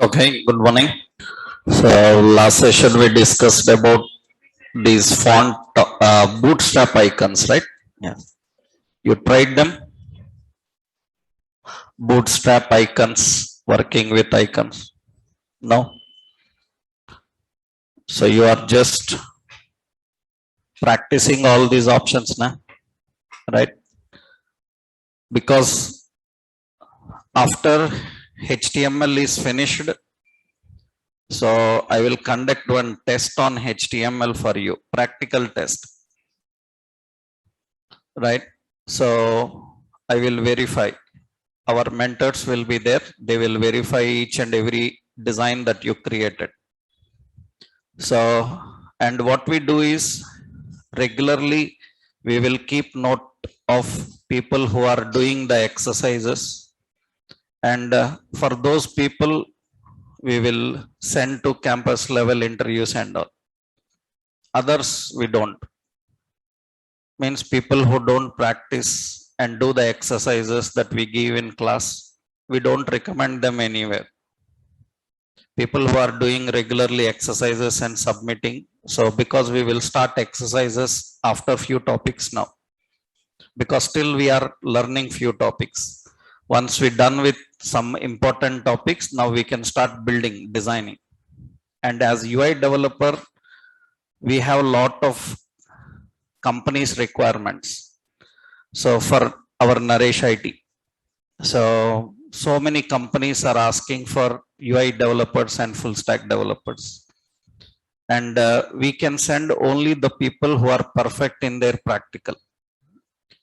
Okay, good morning. So last session we discussed about these font bootstrap icons, right? Yeah. You tried them? Bootstrap icons, working with icons? No. So you are just practicing all these options now, right? Because after HTML is finished, so I will conduct one test on HTML for you, practical test, right? So I will verify. Our mentors will be there. They will verify each and every design that you created. So, and what we do is regularly we will keep note of people who are doing the exercises, and for those people we will send to campus level interviews and all. Others we don't. Means people who don't practice and do the exercises that we give in class, we don't recommend them anywhere. People who are doing regularly exercises and submitting. So because we will start exercises after few topics now, because still we are learning few topics. Once we're done with some important topics, now we can start building, designing. And as UI developer, we have a lot of companies requirements. So for our Naresh IT, so many companies are asking for UI developers and full stack developers, and we can send only the people who are perfect in their practical.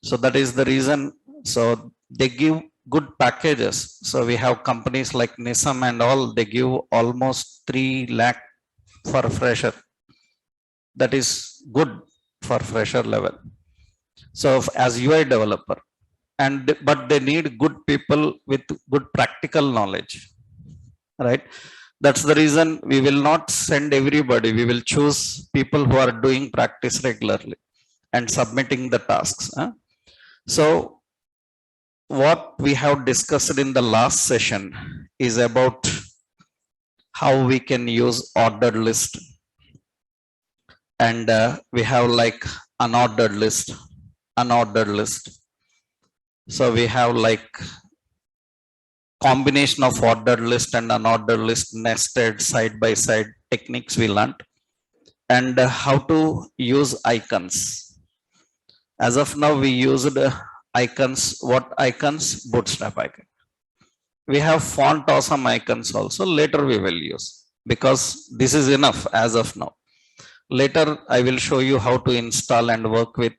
So that is the reason. So they give good packages. So we have companies like Nissan and all, they give almost 3 lakh for fresher. That is good for fresher level. So as UI developer, and but they need good people with good practical knowledge, right? That's the reason we will not send everybody. We will choose people who are doing practice regularly and submitting the tasks. So what we have discussed in the last session is about how we can use ordered list, and we have like unordered list. So we have like combination of ordered list and unordered list nested side by side techniques we learned, and how to use icons. As of now, we used icons. What icons? Bootstrap icon. We have font awesome icons also. Later we will use, because this is enough as of now. Later I will show you how to install and work with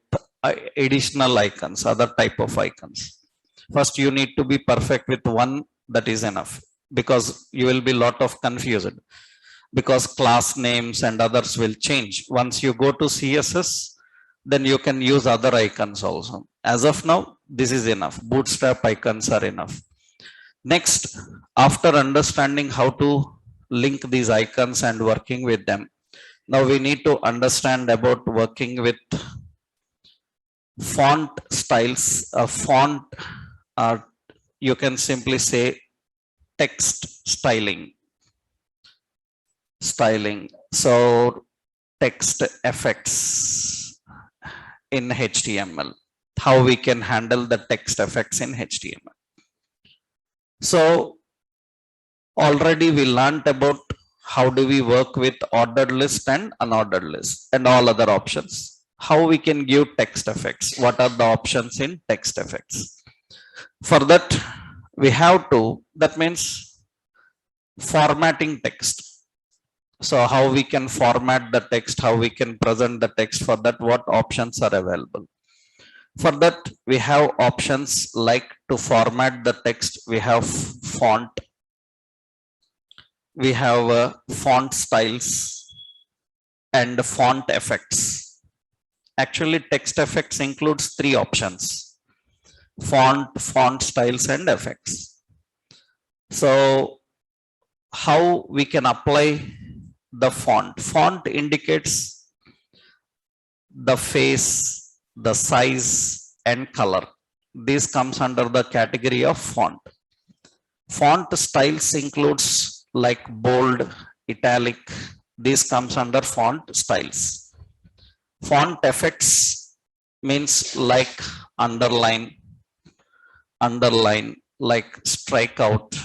additional icons, other type of icons. First you need to be perfect with one, that is enough, because you will be lot of confused, because class names and others will change. Once you go to CSS, then you can use other icons also. As of now, this is enough. Bootstrap icons are enough. Next, after understanding how to link these icons and working with them, now we need to understand about working with font styles. Font, you can simply say text styling. So text effects in HTML. How we can handle the text effects in HTML. So already we learned about how do we work with ordered list and unordered list and all other options. How we can give text effects. What are the options in text effects? For that, we have to, that means formatting text. So how we can format the text, how we can present the text. For that, what options are available? For that, we have options like to format the text. We have font, we have font styles and font effects. Actually, text effects includes 3 options: font styles and effects. So how we can apply the font? Font indicates the face, the size and color. This comes under the category of font. Font styles includes like bold, italic. This comes under font styles. Font effects means like underline, like strikeout,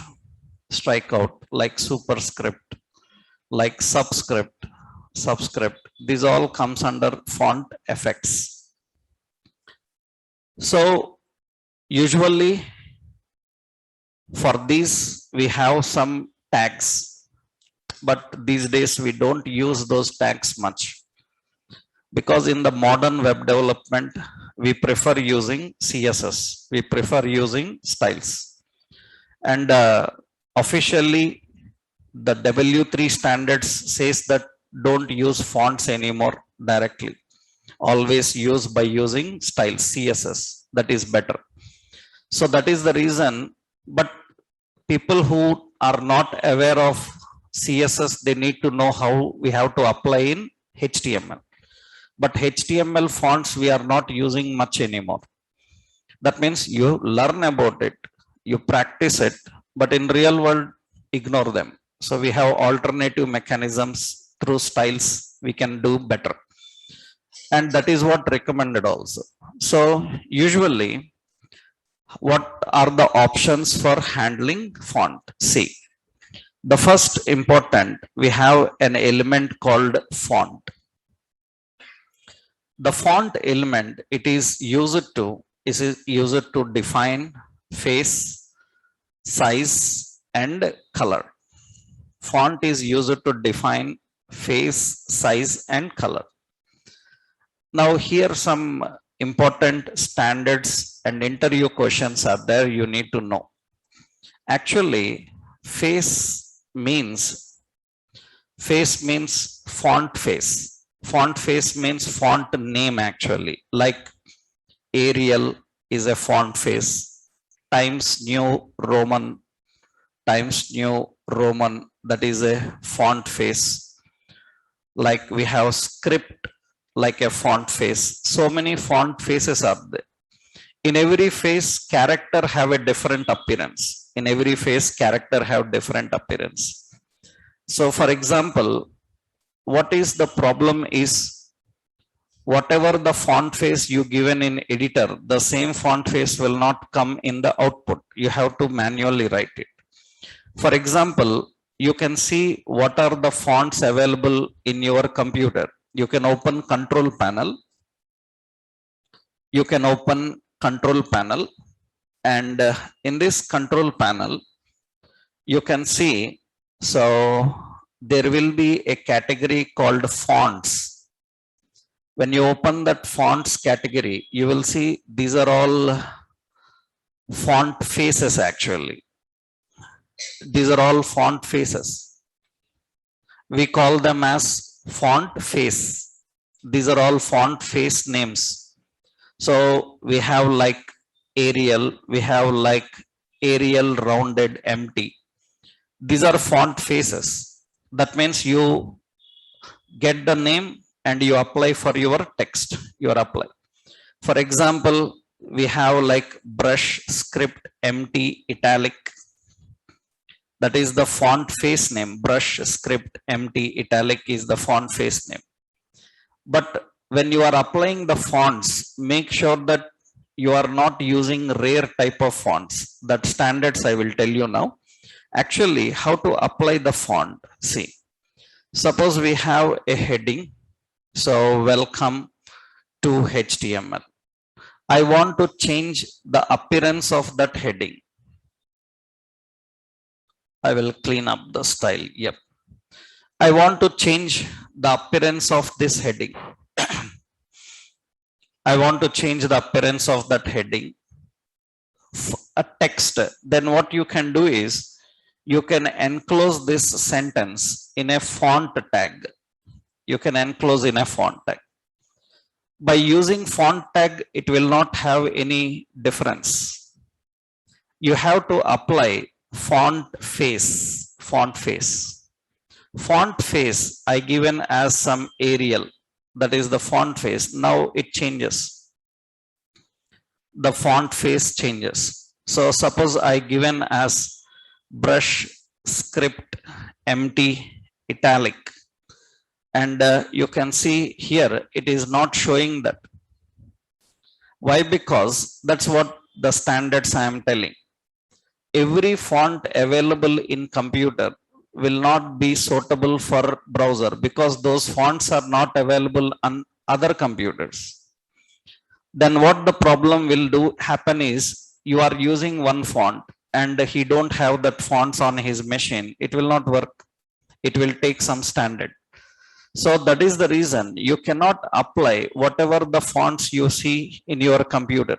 like superscript, like subscript. These all comes under font effects. So usually for these we have some tags, but these days we don't use those tags much, because in the modern web development we prefer using CSS, we prefer using styles, and officially the W3 standards says that don't use fonts anymore directly, always use by using styles, CSS, that is better. So that is the reason, but people who are not aware of CSS, they need to know how we have to apply in HTML. But HTML fonts we are not using much anymore. That means you learn about it, you practice it, but in real world, ignore them. So we have alternative mechanisms through styles we can do better. And that is what recommended also. So usually, what are the options for handling font? See, the first important, we have an element called font. The font element, it is used to define face, size, and color. Font is used to define face, size, and color. Now here some important standards and interview questions are there you need to know. Actually, face means font face. Font face means font name actually, like Arial is a font face, Times New Roman, that is a font face. Like we have script, like a font face. So many font faces are there. In every face, character have a different appearance. In every face, character have different appearance. So for example, what is the problem is, whatever the font face you given in editor, the same font face will not come in the output. You have to manually write it. For example, you can see what are the fonts available in your computer. You can open control panel. And in this control panel, you can see, so there will be a category called fonts. When you open that fonts category, you will see these are all font faces actually. These are all font faces. We call them as font face. These are all font face names. So we have like Arial, we have like Arial rounded empty. These are font faces. That means you get the name and you apply for your text, you apply. For example, we have like brush, script, empty, italic. That is the font face name. Brush, script, empty, italic is the font face name. But when you are applying the fonts, make sure that you are not using rare type of fonts. That standards I will tell you now. Actually, how to apply the font? See, suppose we have a heading. So welcome to HTML. I want to change the appearance of that heading. I will clean up the style. Yep. I want to change the appearance of this heading. I want to change the appearance of that heading. A text. Then what you can do is you can enclose this sentence in a font tag. You can enclose in a font tag. By using font tag, it will not have any difference. You have to apply font face. Font face I given as some Arial. That is the font face. Now it changes. The font face changes. So suppose I given as brush, script empty italic, and you can see here it is not showing that. Why? Because that's what the standards I am telling. Every font available in computer will not be suitable for browser because those fonts are not available on other computers. Then what the problem will do happen is, you are using one font and he don't have that fonts on his machine, it will not work. It will take some standard. So that is the reason you cannot apply whatever the fonts you see in your computer.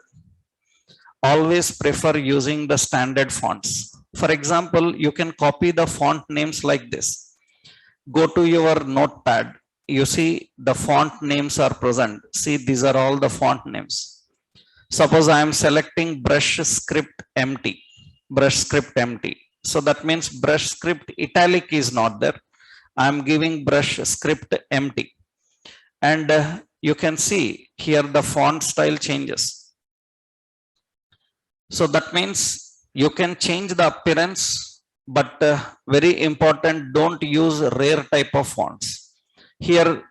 Always prefer using the standard fonts. For example, you can copy the font names like this. Go to your notepad. You see the font names are present. See, these are all the font names. Suppose I am selecting brush script empty. Brush script empty. So that means brush script italic is not there. I am giving brush script empty. And you can see here the font style changes. So that means you can change the appearance, but very important, don't use rare type of fonts. Here,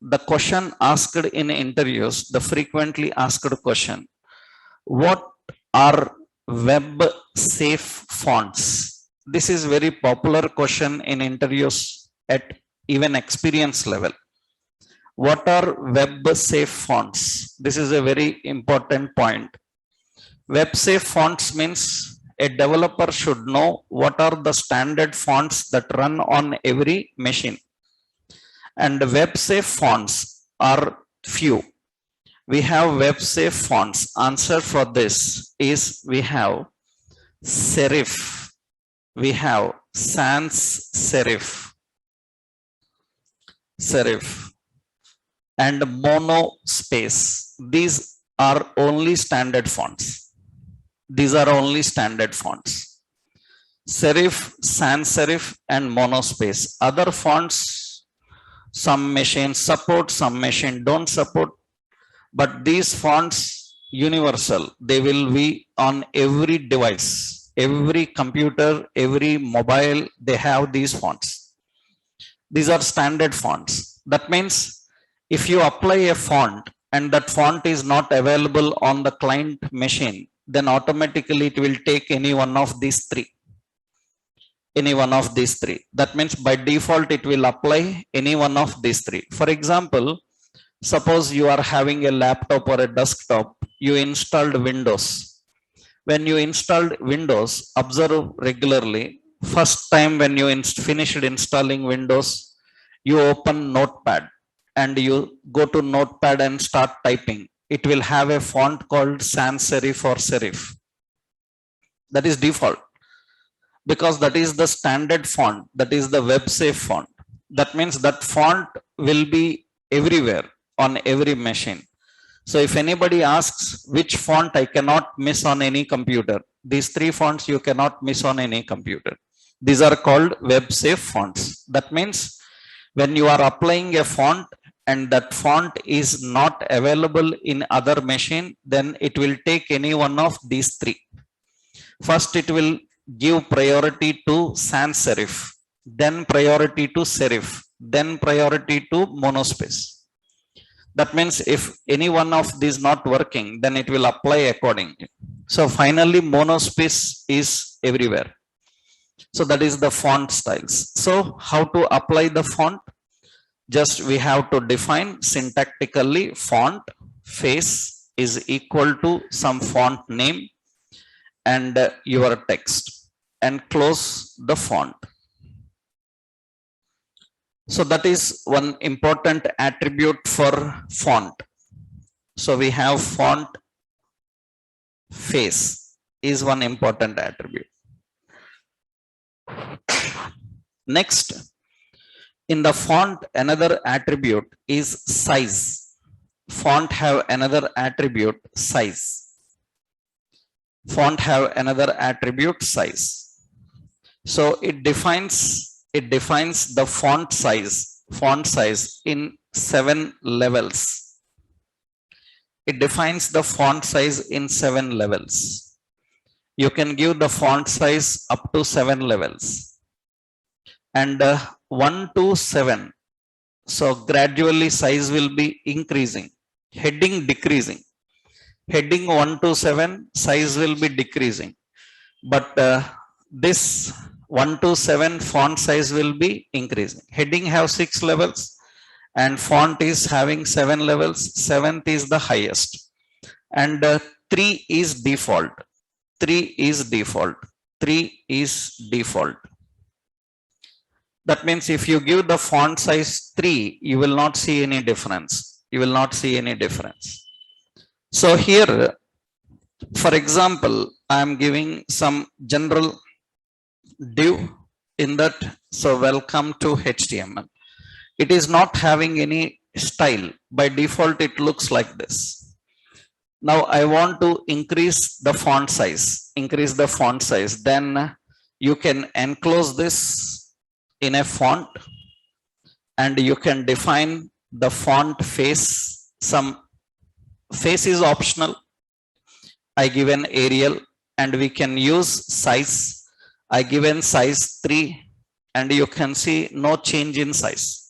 the question asked in interviews, the frequently asked question, what are web safe fonts? This is very popular question in interviews at even experience level. What are web safe fonts? This is a very important point. Web safe fonts means a developer should know what are the standard fonts that run on every machine. And web safe fonts are few. We have web safe fonts. Answer for this is, we have serif, we have sans serif, and mono space. These are only standard fonts. These are only standard fonts. Serif, sans serif, and monospace. Other fonts, some machines support, some machine don't support. But these fonts universal. They will be on every device, every computer, every mobile. They have these fonts. These are standard fonts. That means if you apply a font and that font is not available on the client machine, then automatically it will take any one of these three. Any one of these three. That means by default it will apply any one of these three. For example, suppose you are having a laptop or a desktop, you installed Windows. When you installed Windows, observe regularly. First time when you finished installing Windows, you open Notepad and you go to Notepad and start typing. It will have a font called sans serif or serif. That is default, because that is the standard font, that is the web safe font. That means that font will be everywhere on every machine. So if anybody asks which font I cannot miss on any computer, these three fonts you cannot miss on any computer. These are called web safe fonts. That means when you are applying a font and that font is not available in other machine, then it will take any one of these three. First, it will give priority to sans serif, then priority to serif, then priority to monospace. That means if any one of these not working, then it will apply accordingly. So finally, monospace is everywhere. So that is the font styles. So how to apply the font? Just we have to define syntactically font face is equal to some font name and your text, and close the font. So that is one important attribute for font. So we have font face is one important attribute. Next, in the font, another attribute is size. Font have another attribute, size. Font have another attribute, size. So it defines the font size in 7 levels. It defines the font size in 7 levels. You can give the font size up to 7 levels. and 1 to 7. So gradually size will be increasing, heading decreasing. Heading 1 to 7 size will be decreasing, but this 1 to 7 font size will be increasing. Heading have 6 levels and font is having 7 levels. 7th is the highest, and 3 is default. 3 is default. 3 is default. That means if you give the font size 3, you will not see any difference. You will not see any difference. So here, for example, I am giving some general div in that. So welcome to HTML. It is not having any style. By default, it looks like this. Now I want to increase the font size. Increase the font size. Then you can enclose this in a font, and you can define the font face. Some face is optional. I give an Arial, and we can use size. I given size 3, and you can see no change in size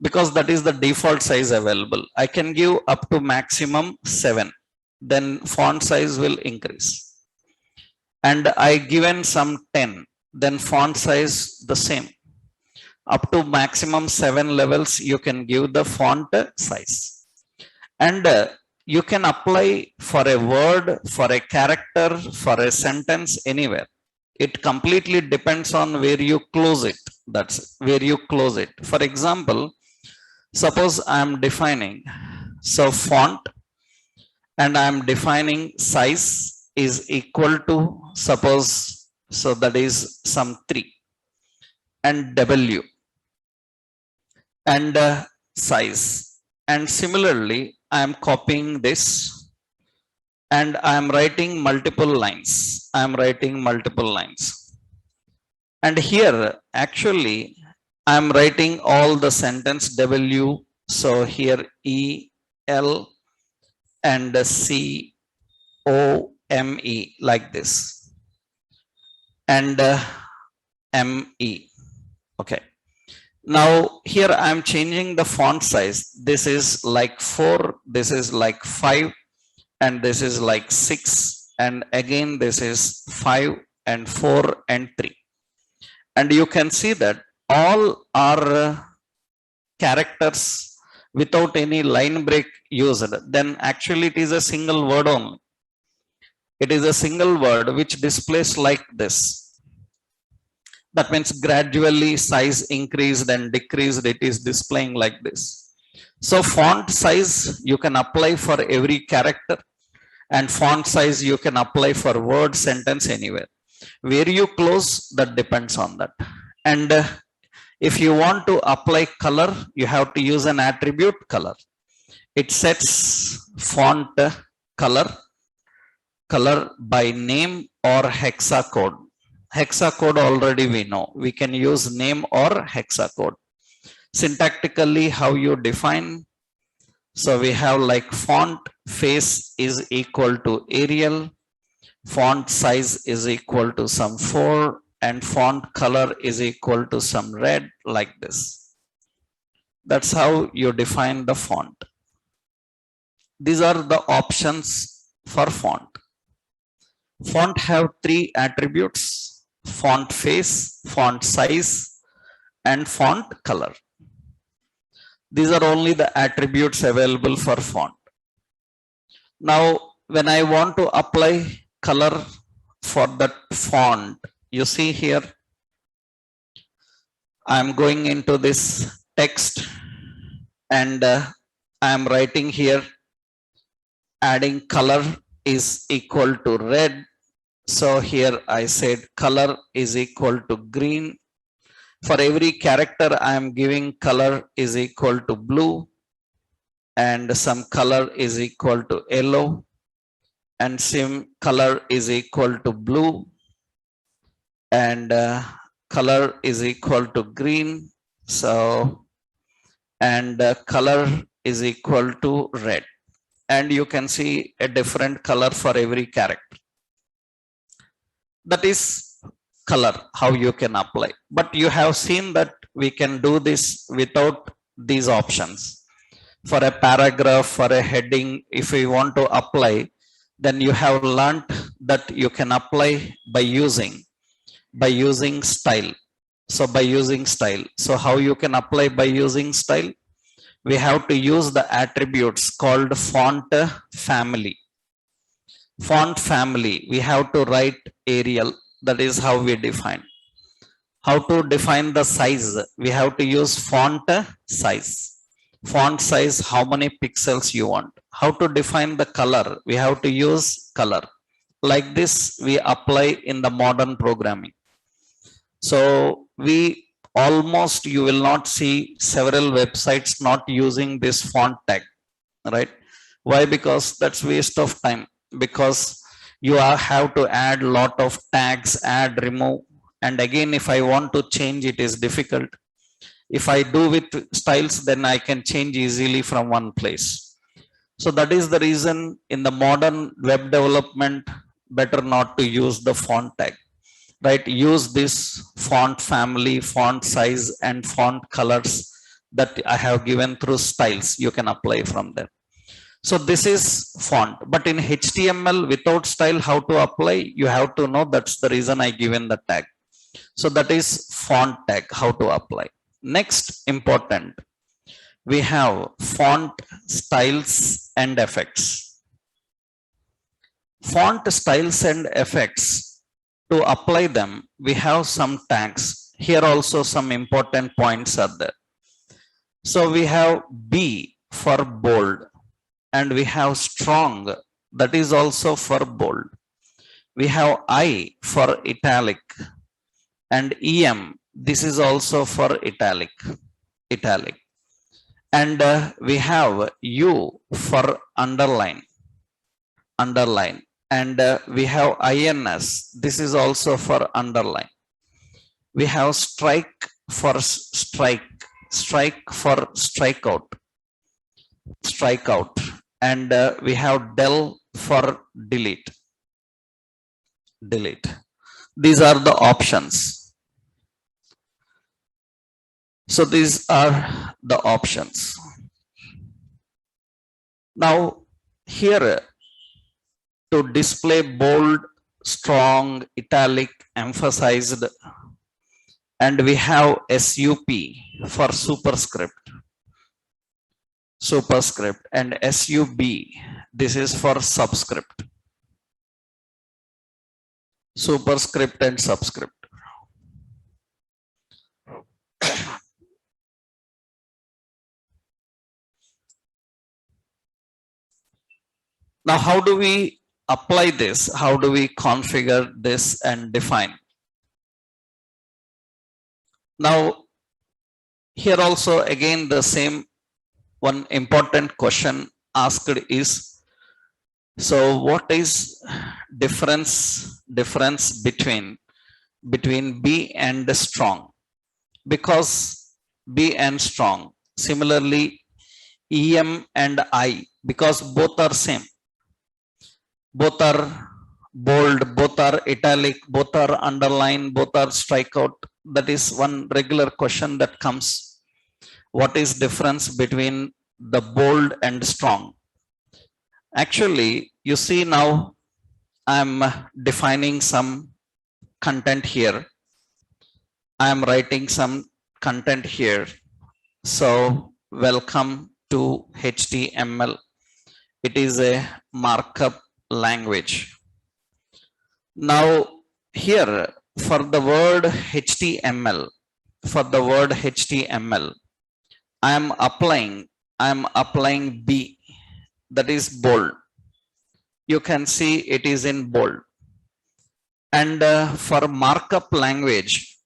because that is the default size available. I can give up to maximum 7, then font size will increase. And I given some 10, then font size the same. Up to maximum 7 levels, you can give the font size. And you can apply for a word, for a character, for a sentence, anywhere. It completely depends on where you close it. That's where you close it. For example, suppose I am defining so font, and I am defining size is equal to, suppose, so that is some 3, and W, and size. And similarly, I am copying this, and I am writing multiple lines. I am writing multiple lines. And here, actually, I am writing all the sentence W. So here E, L, and C, O, M, E, like this. And M, E. Okay. Now here I am changing the font size. This is like 4, this is like 5, and this is like 6, and again this is 5 and 4 and 3. And you can see that all are characters without any line break used. Then actually it is a single word only. It is a single word which displays like this. That means gradually size increased and decreased, it is displaying like this. So font size you can apply for every character, and font size you can apply for word, sentence, anywhere. Where you close, that depends on that. And if you want to apply color, you have to use an attribute color. It sets font color by name or hexacode. Hexacode already we know. We can use name or hexacode. Syntactically, how you define? So we have like font face is equal to Arial, font size is equal to some 4, and font color is equal to some red, like this. That's how you define the font. These are the options for font. Font have 3 attributes: font face, font size, and font color. These are only the attributes available for font. Now, when I want to apply color for that font, you see here, I am going into this text, and I am writing here, adding color is equal to red. So here I said color is equal to green. For every character, I am giving color is equal to blue, and some color is equal to yellow, and some color is equal to blue, and color is equal to green. So, and color is equal to red. And you can see a different color for every character. That is color, how you can apply. But you have seen that we can do this without these options. For a paragraph, for a heading, if we want to apply, then you have learnt that you can apply by using style. So by using style. So how you can apply by using style? We have to use the attributes called font family. Font family, we have to write Arial. That is how we define. How to define the size? We have to use font size. Font size, how many pixels you want. How to define the color? We have to use color. Like this, we apply in the modern programming. So we almost, you will not see several websites not using this font tag, right? Why? Because that's waste of time. Because you have to add lot of tags, add, remove, and again if I want to change, it is difficult. If I do with styles, then I can change easily from one place. So that is the reason in the modern web development, better not to use the font tag, right? Use this font family, font size, and font colors that I have given through styles. You can apply from there. So this is font, but in HTML without style, how to apply? You have to know. That's the reason I given the tag. So that is font tag, how to apply. Next important, we have font styles and effects. Font styles and effects, to apply them, we have some tags. Here also some important points are there. So we have B for bold, and we have strong, that is also for bold. We have I for italic, and EM, this is also for italic. And we have U for underline, and we have INS, this is also for underline. We have strike for strike for strikeout, and we have Dell for delete. These are the options. So these are the options. Now here, to display bold, strong, italic, emphasized, and we have SUP for superscript, and SUB, this is for subscript, superscript and subscript. Now how do we apply this? How do we configure this and define? Now here also again the same one important question asked is, so what is difference between B and strong? Because B and strong, similarly EM and I, because both are same, both are bold, both are italic, both are underline, both are strikeout. That is one regular question that comes. What is difference between the bold and strong? Actually, you see now I'm defining some content here. I am writing some content here. So welcome to HTML. It is a markup language. Now here for the word HTML, I am applying B, that is bold. You can see it is in bold. And for markup language,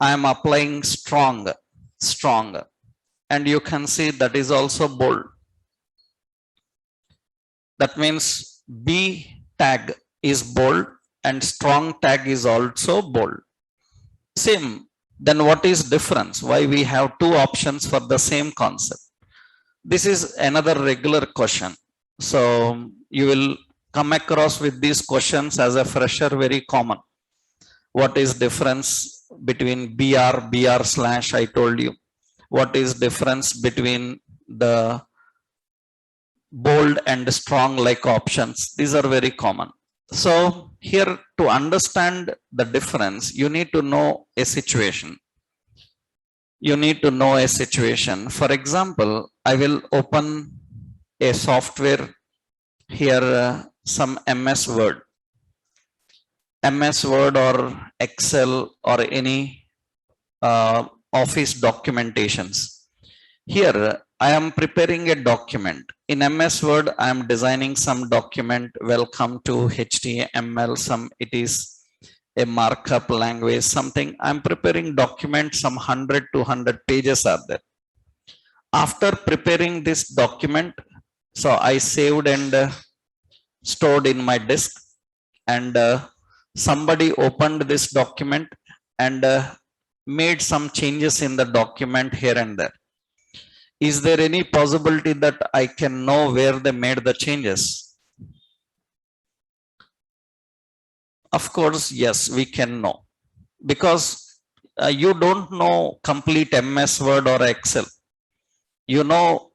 I am applying strong, and you can see that is also bold. That means B tag is bold and strong tag is also bold. Same. Then what is difference? Why we have two options for the same concept? This is another regular question. So you will come across with these questions as a fresher, very common. What is difference between BR slash, I told you. What is difference between the bold and strong like options? These are very common. So here, to understand the difference, you need to know a situation. You need to know a situation. For example, I will open a software here, some MS Word or Excel or any office documentations. Here I am preparing a document. In MS Word, I am designing some document. Welcome to HTML. It is a markup language, something. I'm preparing document, some 100 to 100 pages are there. After preparing this document, so I saved and stored in my disk, and somebody opened this document and made some changes in the document here and there. Is there any possibility that I can know where they made the changes? Of course, yes, we can know, because you don't know complete MS Word or Excel. You know,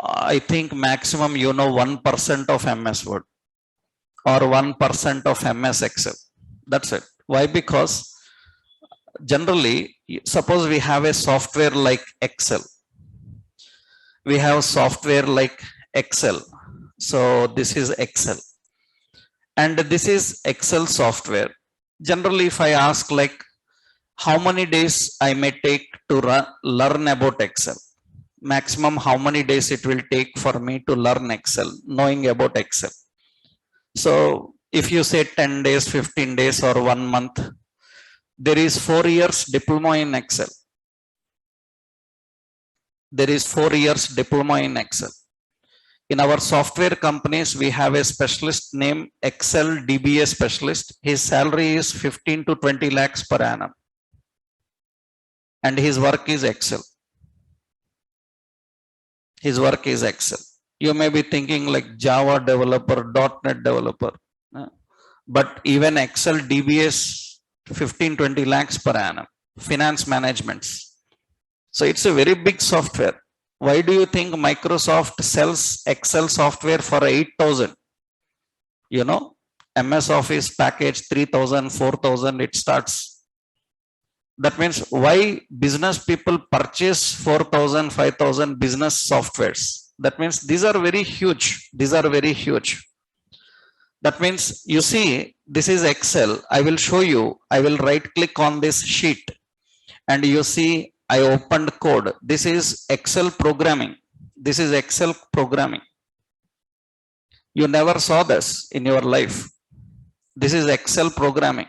I think maximum you know 1% of MS Word or 1% of MS Excel. That's it. Why? Because generally, suppose we have a software like Excel. We have software like Excel. So this is Excel. And this is Excel software. Generally, if I ask like how many days I may take to learn about Excel, maximum how many days it will take for me to learn Excel, knowing about Excel. So if you say 10 days, 15 days or 1 month, there is 4 years diploma in Excel. There is 4 years diploma in Excel. In our software companies, we have a specialist named Excel DBA specialist. His salary is 15 to 20 lakhs per annum. And his work is Excel. His work is Excel. You may be thinking like Java developer, .NET developer. But even Excel DBAs 15, 20 lakhs per annum. Finance managements. So it's a very big software. Why do you think Microsoft sells Excel software for 8,000? You know, MS Office package 3,000, 4,000, it starts. That means why business people purchase 4,000, 5,000 business softwares? That means these are very huge. These are very huge. That means you see, this is Excel. I will show you. I will right click on this sheet and you see I opened code. This is Excel programming. This is Excel programming. You never saw this in your life. This is Excel programming.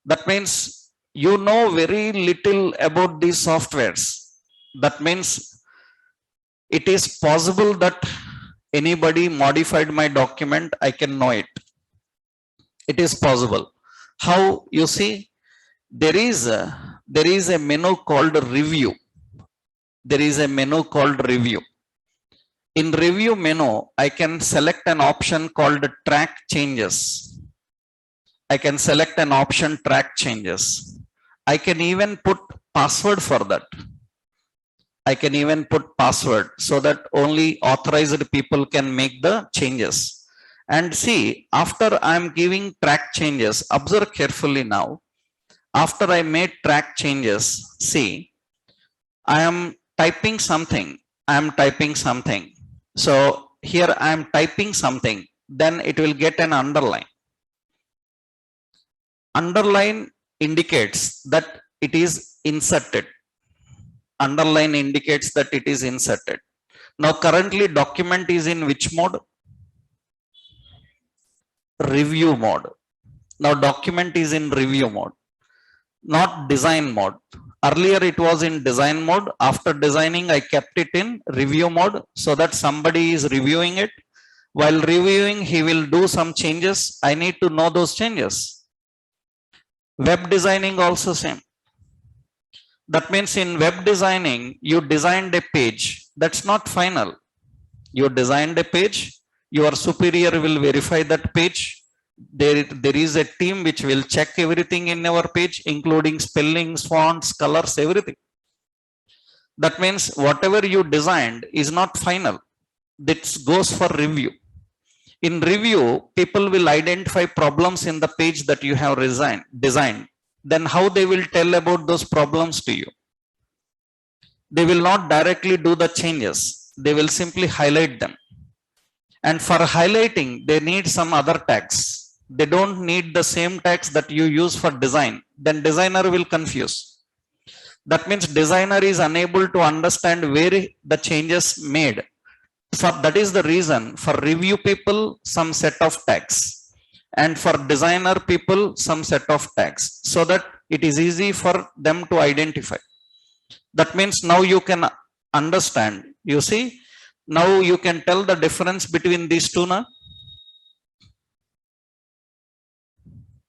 That means you know very little about these softwares. That means it is possible that anybody modified my document, I can know it. It is possible. How? You see, there is a menu called review. There is a menu called review. In review menu, I can select an option called track changes. I can select an option track changes. I can even put password for that. I can even put password so that only authorized people can make the changes. And see, after I'm giving track changes, observe carefully now. After I made track changes, see, I am typing something. I am typing something. So here I am typing something. Then it will get an underline. Underline indicates that it is inserted. Underline indicates that it is inserted. Now currently document is in which mode? Review mode. Now document is in review mode, not design mode. Earlier it was in design mode. After designing, I kept it in review mode so that somebody is reviewing it. While reviewing, he will do some changes. I need to know those changes. Web designing also same. That means in web designing, you designed a page. That's not final. You designed a page, your superior will verify that page. There is a team which will check everything in our page, including spellings, fonts, colors, everything. That means whatever you designed is not final. That goes for review. In review, people will identify problems in the page that you have designed. Then how they will tell about those problems to you? They will not directly do the changes. They will simply highlight them. And for highlighting, they need some other tags. They don't need the same tags that you use for design. Then designer will confuse. That means designer is unable to understand where the changes made. So that is the reason for review people, some set of tags, and for designer people, some set of tags, so that it is easy for them to identify. That means now you can understand. You see, now you can tell the difference between these two now.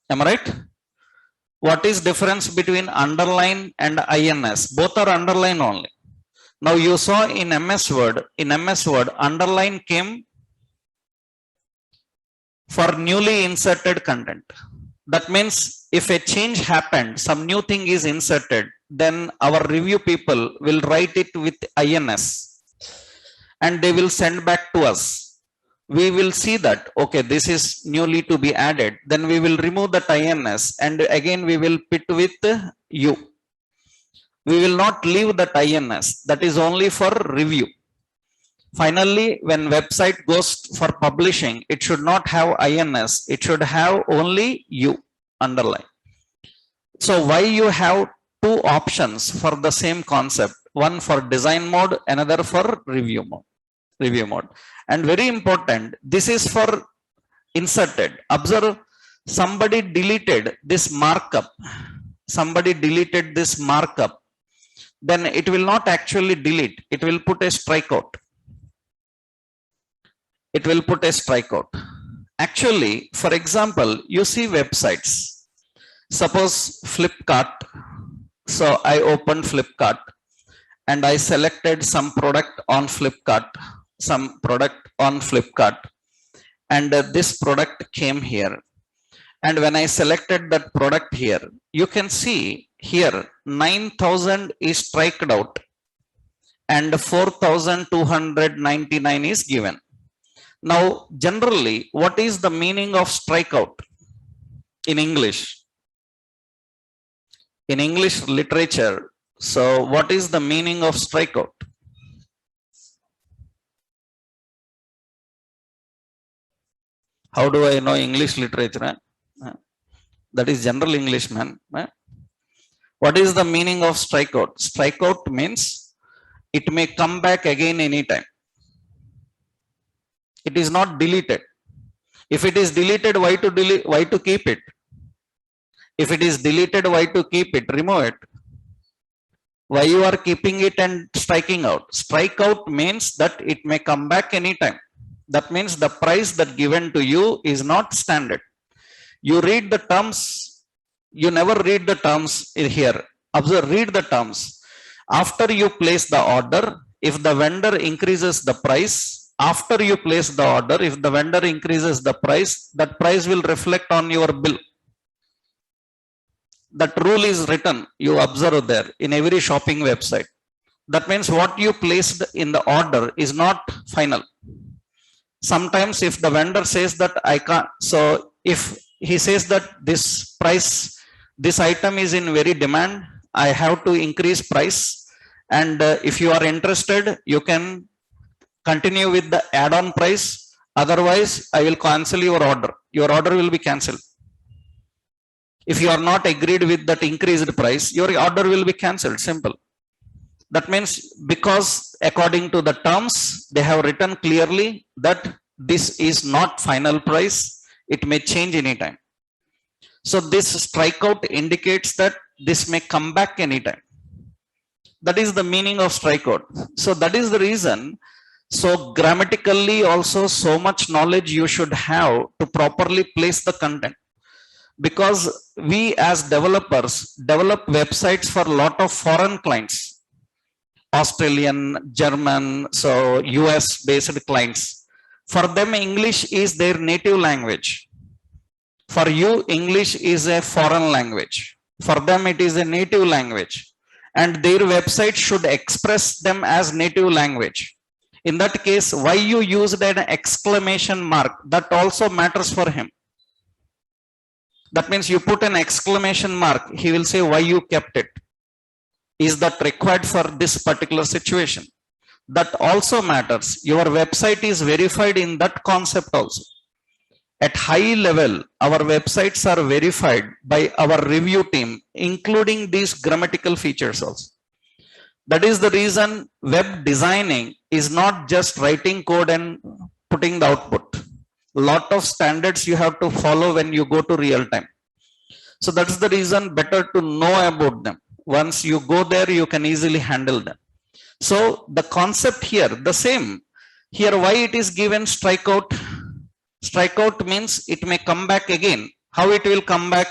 Am I right? What is difference between underline and INS? Both are underline only. Now you saw in MS Word, underline came for newly inserted content. That means if a change happened, some new thing is inserted, then our review people will write it with INS and they will send back to us. We will see that, okay, this is newly to be added. Then we will remove that INS and again we will put with U. We will not leave that INS. That is only for review. Finally, when website goes for publishing, it should not have INS. It should have only U, underline. So why you have two options for the same concept? One for design mode, another for review mode. And very important, this is for inserted. Observe, somebody deleted this markup. Then it will not actually delete. It will put a strikeout. Actually, for example, you see websites. Suppose Flipkart. So I opened Flipkart and I selected some product on Flipkart. And this product came here. And when I selected that product here, you can see here 9,000 is striked out and 4,299 is given. Now, generally, what is the meaning of strikeout in English? In English literature, so what is the meaning of strikeout? How do I know English literature? That is general English, man. What is the meaning of strikeout? Strikeout means it may come back again anytime. It is not deleted. If it is deleted, why to keep it? If it is deleted, why to keep it? Remove it. Why you are keeping it and striking out? Strikeout means that it may come back anytime. That means the price that given to you is not standard. You read the terms. You never read the terms here. Observe, read the terms. After you place the order, if the vendor increases the price, after you place the order, if the vendor increases the price, that price will reflect on your bill. That rule is written, you observe there in every shopping website. That means what you placed in the order is not final. Sometimes if the vendor says that I can't, so if he says that this price, this item is in very demand, I have to increase price. And if you are interested, you can continue with the add-on price. Otherwise, I will cancel your order. Your order will be cancelled. If you are not agreed with that increased price, your order will be cancelled. Simple. That means because according to the terms, they have written clearly that this is not final price. It may change anytime. So this strikeout indicates that this may come back anytime. That is the meaning of strikeout. So that is the reason. So grammatically also so much knowledge you should have to properly place the content. Because we as developers develop websites for a lot of foreign clients, Australian, German, so US based clients. For them, English is their native language. For you, English is a foreign language. For them, it is a native language. And their website should express them as native language. In that case, why you used an exclamation mark, that also matters for him. That means you put an exclamation mark, he will say why you kept it. Is that required for this particular situation? That also matters. Your website is verified in that concept also. At high level, our websites are verified by our review team, including these grammatical features also. That is the reason web designing is not just writing code and putting the output. Lot of standards you have to follow when you go to real time. So that's the reason better to know about them. Once you go there, you can easily handle them. So the concept here, the same. Here, why it is given strikeout? Strikeout means it may come back again. How it will come back?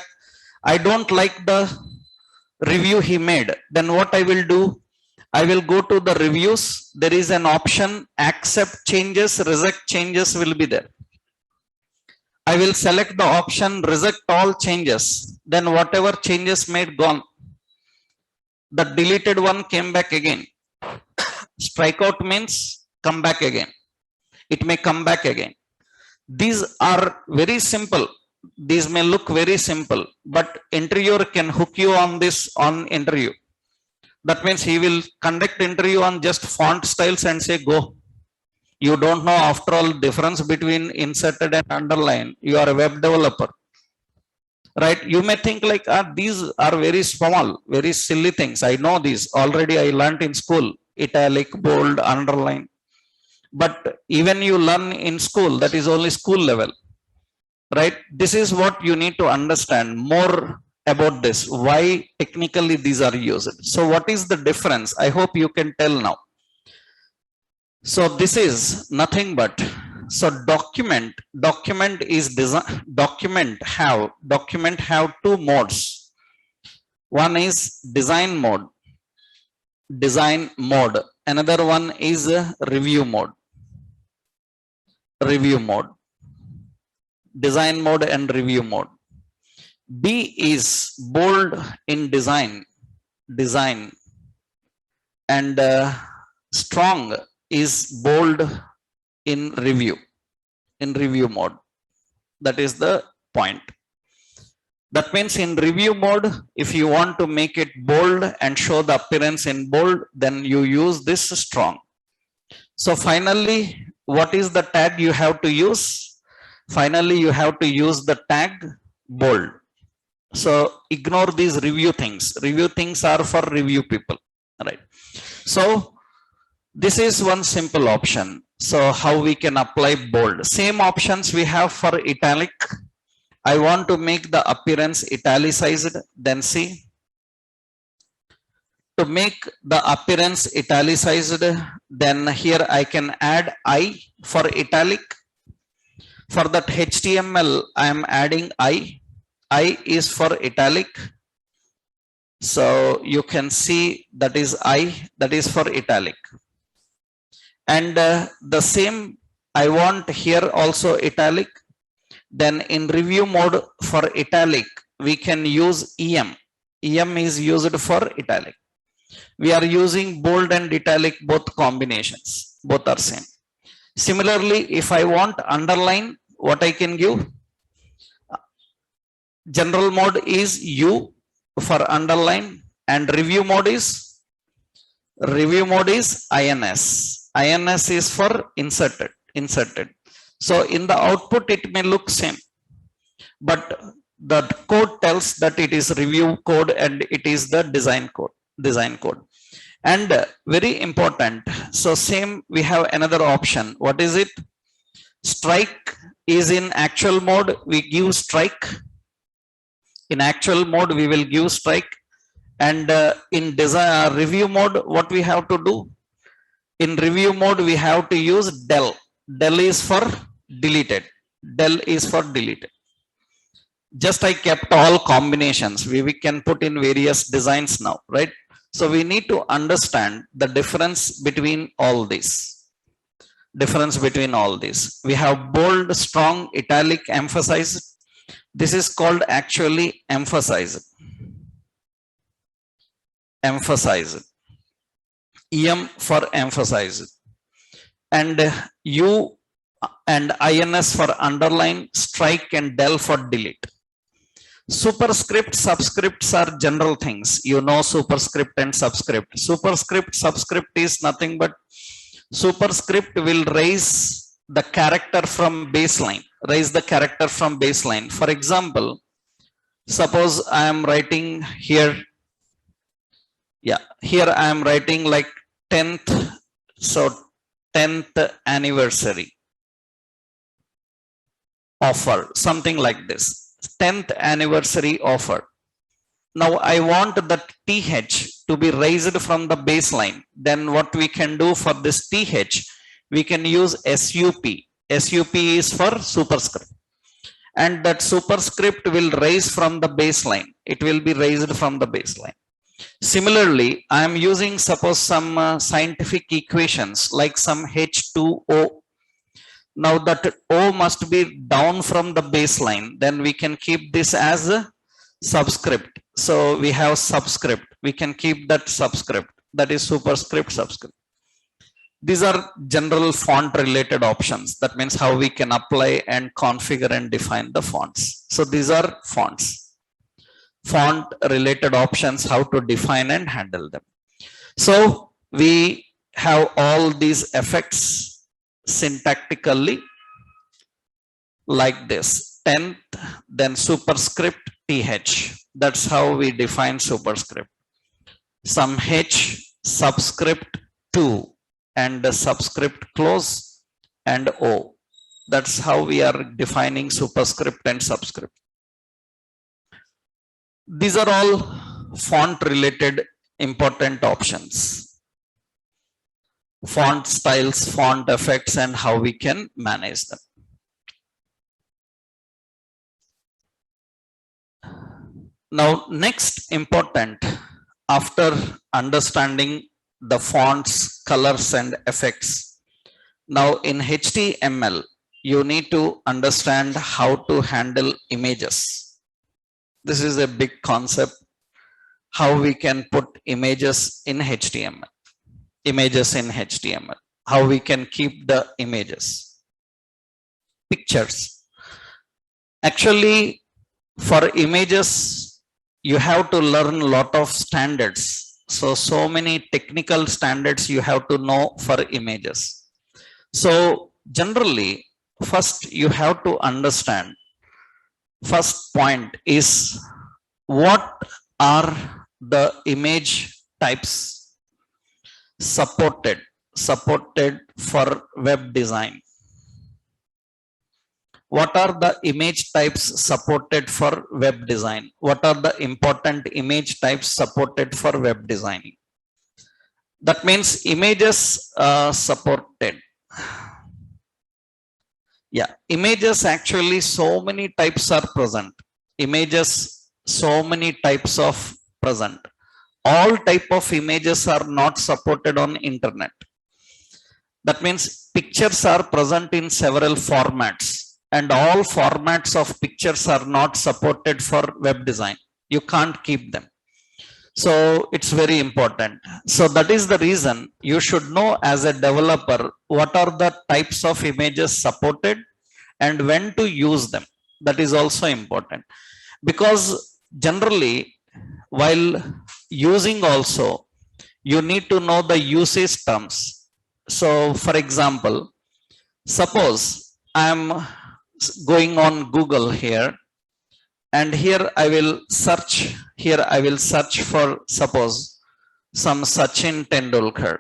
I don't like the review he made. Then what I will do? I will go to the reviews. There is an option, accept changes, reject changes will be there. I will select the option, reject all changes. Then whatever changes made gone. The deleted one came back again. Strikeout means come back again. It may come back again. These are very simple. These may look very simple, but interviewer can hook you on this on interview. That means he will conduct interview on just font styles and say, go. You don't know after all difference between inserted and underline. You are a web developer. Right? You may think like, these are very small, very silly things. I know these. Already I learned in school. Italic, bold, underline. But even you learn in school, that is only school level. Right? This is what you need to understand more about this. Why technically these are used. So what is the difference? I hope you can tell now. So this is nothing but, so document is design, document have two modes. One is design mode. Another one is review mode. Design mode and review mode. B is bold in design, and strong is bold in review mode. That is the point. That means in review mode, if you want to make it bold and show the appearance in bold, then you use this strong. So finally, what is the tag you have to use? Finally, you have to use the tag bold. So ignore these review things. Review things are for review people, right? So this is one simple option. So how we can apply bold. Same options we have for italic. I want to make the appearance italicized. Then see. To make the appearance italicized, then here I can add I for italic. For that HTML, I am adding I. I is for italic. So you can see that is I, that is for italic. And the same I want here also italic. Then in review mode for italic, we can use EM. EM is used for italic. We are using bold and italic, both combinations, both are same. Similarly, if I want underline, what I can give? General mode is U for underline, and review mode is INS. INS is for inserted. So in the output, it may look same, but the code tells that it is review code and it is the design code. And very important. So same, we have another option. What is it? Strike is in actual mode. We give strike. In actual mode, we will give strike. And in design review mode, what we have to do? In review mode, we have to use Dell. Dell is for deleted. Just I kept all combinations. We can put in various designs now, right? So we need to understand the difference between all these. difference between all these. We have bold, strong, italic, emphasized. This is called actually emphasized. Emphasized. EM for emphasized. And U and INS for underline, strike, and del for delete. Superscript, subscripts are general things. You know superscript and subscript. Superscript, subscript is nothing but superscript will raise the character from baseline. Raise the character from baseline. For example, suppose I am writing here. Yeah, here I am writing like 10th. So 10th anniversary offer, something like this. 10th anniversary offer. Now I want that TH to be raised from the baseline. Then what we can do for this TH, we can use SUP. SUP is for superscript. And that superscript will raise from the baseline. It will be raised from the baseline. Similarly, I am using suppose some scientific equations like some H2O. Now that O must be down from the baseline, then we can keep this as a subscript. So we have subscript. We can keep that subscript. That is superscript, subscript. These are general font related options. That means how we can apply and configure and define the fonts. So these are fonts. Font related options, how to define and handle them. So we have all these effects syntactically like this. 10th, then superscript TH. That's how we define superscript. Some H, subscript 2, and the subscript close and O. That's how we are defining superscript and subscript. These are all font related important options. Font styles, font effects, and how we can manage them. Now, next important, after understanding the fonts, colors, and effects, now in HTML, you need to understand how to handle images. This is a big concept, how we can put images in HTML. Images in HTML, how we can keep the images. Pictures. Actually, for images, you have to learn a lot of standards. So many technical standards you have to know for images. So generally, first you have to understand, first point is what are the image types supported for web design. What are the image types supported for web design? What are the important image types supported for web designing? That means images supported. Yeah, images actually so many types are present. Images, so many types of present. All type of images are not supported on internet. That means pictures are present in several formats, and all formats of pictures are not supported for web design. You can't keep them. So it's very important. So that is the reason you should know as a developer what are the types of images supported and when to use them. That is also important, because generally while using also you need to know the usage terms. So for example, suppose I am going on Google here, and here I will search. Here I will search for suppose some Sachin Tendulkar.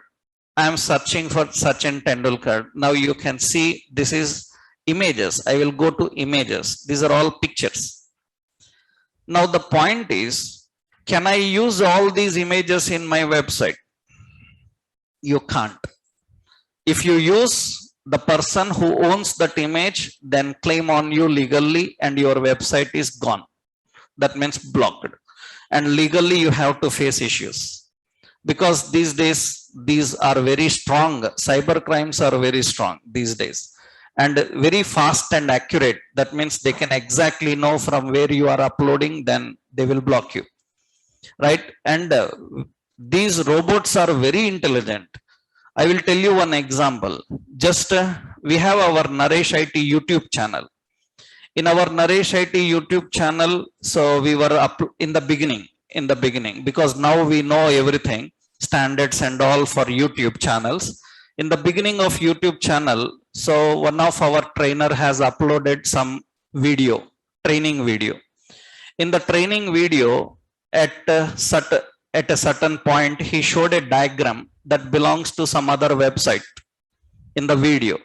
I am searching for Sachin Tendulkar. Now you can see this is images. I will go to images. These are all pictures. Now the point is, can I use all these images in my website? You can't. If you use, the person who owns that image then claim on you legally and your website is gone. That means blocked. And legally you have to face issues. because these days these are very strong. Cyber crimes are very strong these days and very fast and accurate. That means they can exactly know from where you are uploading, then they will block you, right? And these robots are very intelligent. I will tell you one example. Just we have our Naresh IT YouTube channel. In our Naresh IT YouTube channel, so we were up in the beginning, because now we know everything, standards and all for YouTube channels. In the beginning of YouTube channel, so one of our trainer has uploaded some video, training video. In the training video, at a certain point, he showed a diagram that belongs to some other website in the video.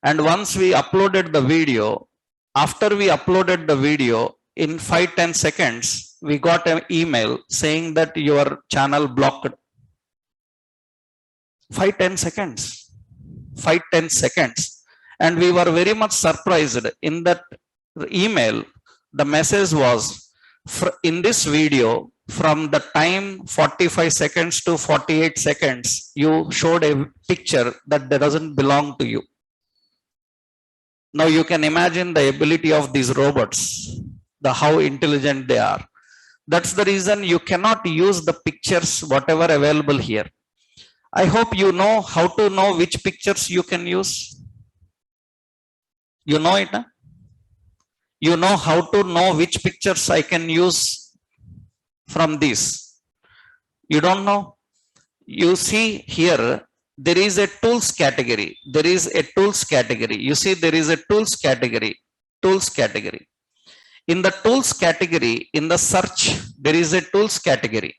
And once we uploaded the video, after we uploaded the video, in 5-10 seconds, we got an email saying that your channel blocked. 5-10 seconds. 5-10 seconds. And we were very much surprised. In that email, the message was, in this video, from the time 45 seconds to 48 seconds, you showed a picture that doesn't belong to you. Now you can imagine the ability of these robots, how intelligent they are. That's the reason you cannot use the pictures whatever available here. I hope you know how to know which pictures you can use. You know it, huh? You know how to know which pictures I can use from this. You don't know? You see here, there is a tools category. There is a tools category. You see, there is a tools category. Tools category. In the tools category, in the search, there is a tools category.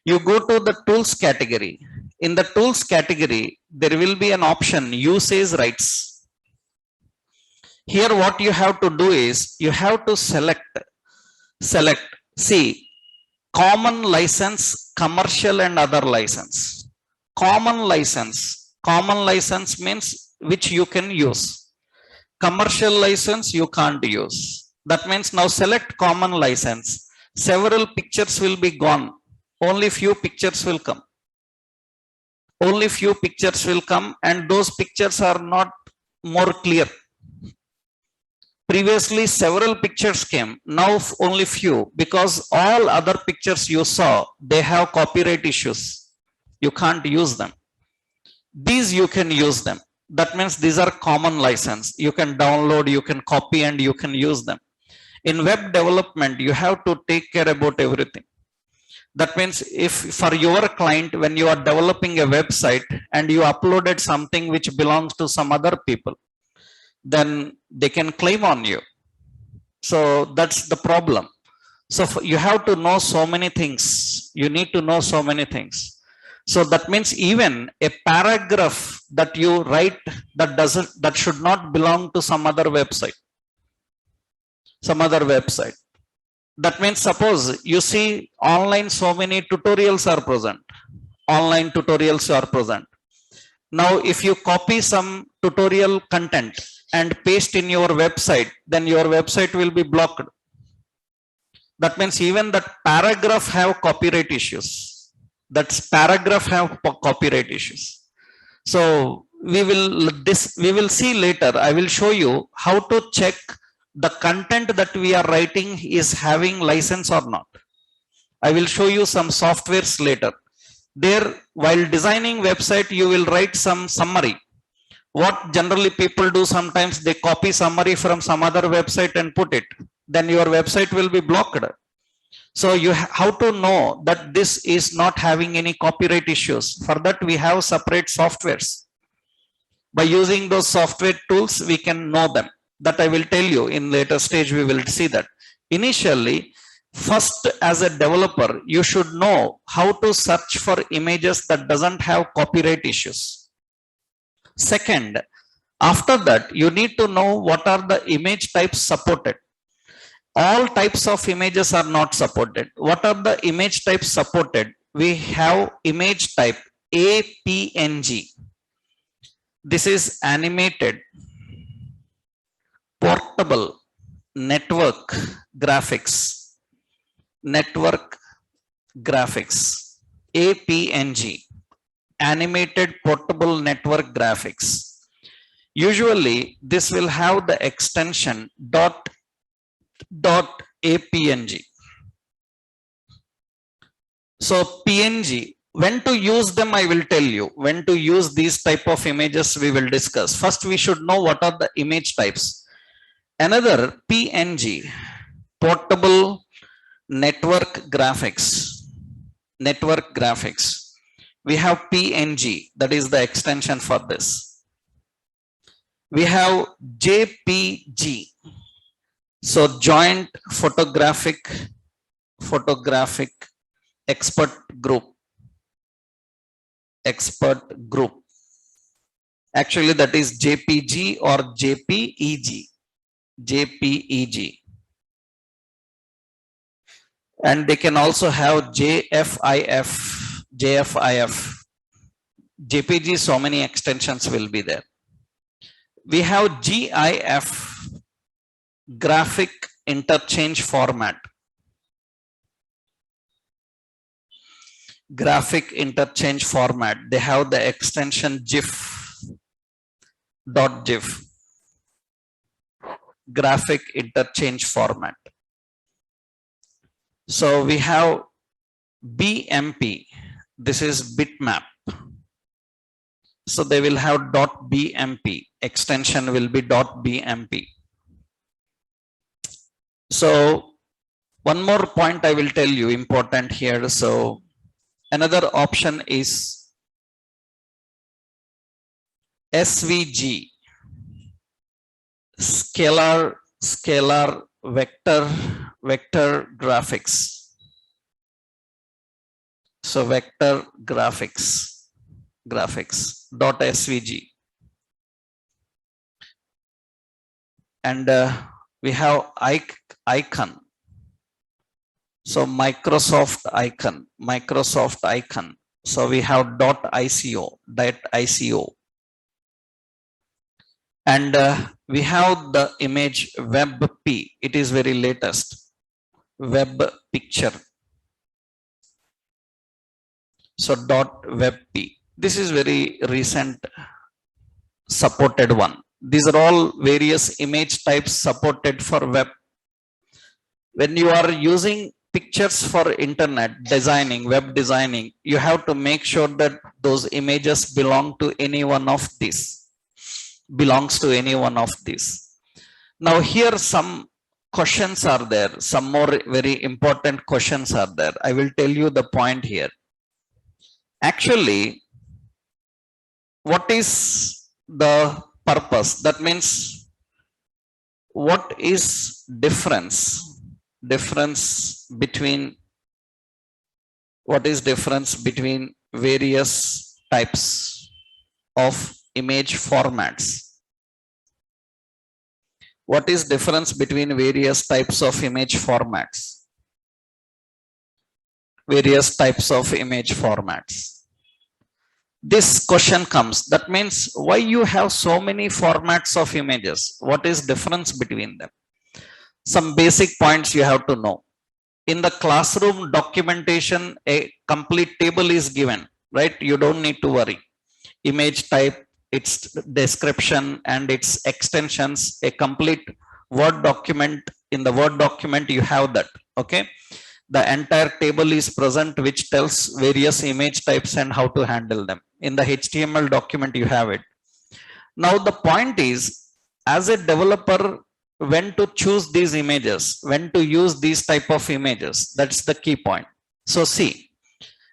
You go to the tools category. In the tools category, there will be an option, usage rights. Here, what you have to do is, you have to select, see, common license, commercial and other license. Common license means which you can use. Commercial license you can't use. That means now select common license. Several pictures will be gone. Only few pictures will come. Only few pictures will come, and those pictures are not more clear. Previously several pictures came, now only few, because all other pictures you saw, they have copyright issues. You can't use them. These you can use them. That means these are common license. You can download, you can copy, and you can use them. In web development, you have to take care about everything. That means if for your client, when you are developing a website and you uploaded something which belongs to some other people, then they can claim on you. So that's the problem. So you have to know so many things. You need to know so many things. So that means even a paragraph that you write that should not belong to some other website. Some other website. That means suppose you see online, so many tutorials are present. Online tutorials are present. Now, if you copy some tutorial content and paste in your website, then your website will be blocked. That means even that paragraph have copyright issues. That paragraph have copyright issues. So we will see later. I will show you how to check the content that we are writing is having license or not. I will show you some softwares later. There, while designing website, you will write some summary. What generally people do, sometimes they copy summary from some other website and put it. Then your website will be blocked. So you how to know that this is not having any copyright issues. For that, we have separate softwares. By using those software tools, we can know them. That I will tell you in later stage. We will see that. Initially, first, as a developer, you should know how to search for images that doesn't have copyright issues. Second, after that, you need to know what are the image types supported. All types of images are not supported. What are the image types supported? We have image type APNG. This is animated, portable, network graphics. Network graphics. APNG, animated portable network graphics. Usually this will have the extension .apng. So PNG, when to use them, I will tell you. When to use these type of images, we will discuss. First, we should know what are the image types. Another PNG, portable network graphics. Network graphics. We have PNG, that is the extension for this. We have JPG. So joint photographic expert group. Actually, that is JPG or JPEG. And they can also have JFIF. JPG, so many extensions will be there. We have GIF, graphic interchange format. Graphic interchange format. They have the extension GIF. Graphic interchange format. So we have BMP. This is bitmap. So they will have .bmp. Extension will be .bmp. So one more point I will tell you important here. So another option is SVG, scalar vector graphics. So vector graphics .svg. And we have icon. So Microsoft icon. So we have .ico. And we have the image WebP. It is very latest. Web picture. So .webp. This is very recent supported one. These are all various image types supported for web. When you are using pictures for internet designing, web designing, you have to make sure that those images belong to any one of these. Now here some questions are there. Some more very important questions are there. I will tell you the point here. Actually, what is the purpose? That means, what is difference between various types of image formats? What is difference between various types of image formats? This question comes. That means, why you have so many formats of images? What is difference between them? Some basic points you have to know. In the classroom documentation, a complete table is given, right? You don't need to worry. Image type, its description and its extensions, a complete Word document. In the Word document, you have that, okay? The entire table is present, which tells various image types and how to handle them. In the HTML document, you have it. Now, the point is, as a developer, when to choose these images, when to use these type of images, that's the key point. So see,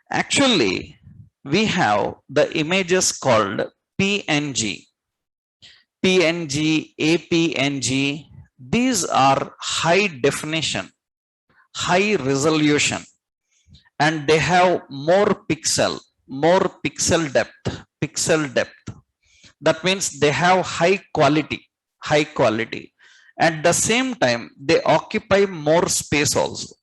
actually, we have the images called PNG, APNG. These are high definition, high resolution, and they have more pixel depth. That means they have high quality. At the same time, they occupy more space also.